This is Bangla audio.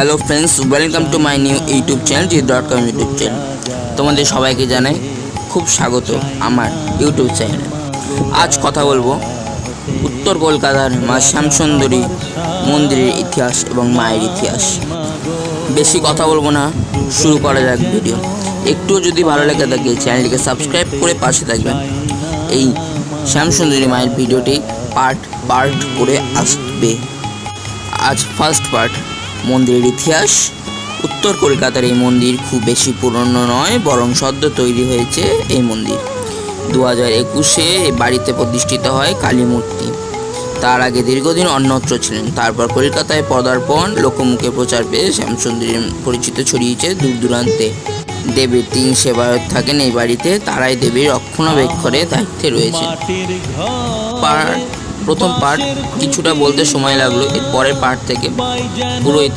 Hello friends, welcome to my new YouTube channel জি.কম ইউটিউব চ্যানেল। তোমাদের সবাইকে জানাই খুব স্বাগত আমার ইউটিউব চ্যানেলে। আজ কথা বলবো উত্তর কলকাতার মা শ্যামসুন্দরী মন্দিরের ইতিহাস এবং মায়ের ইতিহাস। বেশি কথা বলবো না, শুরু করা যাক ভিডিও। একটু যদি ভালো লেগে থাকে চ্যানেলটিকে সাবস্ক্রাইব করে পাশে থাকবেন। এই শ্যামসুন্দরী মায়ের ভিডিওটি পার্ট করে আসবে। আজ ফার্স্ট পার্ট, মন্দিরের ইতিহাস। উত্তর কলকাতার এই মন্দির খুব বেশি পুরনো নয়, বরং সদ্য তৈরি হয়েছে এই মন্দির। 2021-এ বাড়িতে প্রতিষ্ঠিত হয় কালী মূর্তি। তার আগে দীর্ঘদিন অন্যত্র ছিলেন। তারপর কলকাতায় পদার্পণ, লোকমুখে প্রচার পেয়ে শ্যামসুন্দরীর পরিচিত ছড়িয়েছে দূর দূরান্তে। দেবীর 3 সেবায়ত থাকেন এই বাড়িতে, তারাই দেবীর রক্ষণাবেক্ষণের দায়িত্বে রয়েছে। প্রথম পার্ট কিছুটা বলতে সময় লাগলো, এর পরের পার্ট থেকে পুরো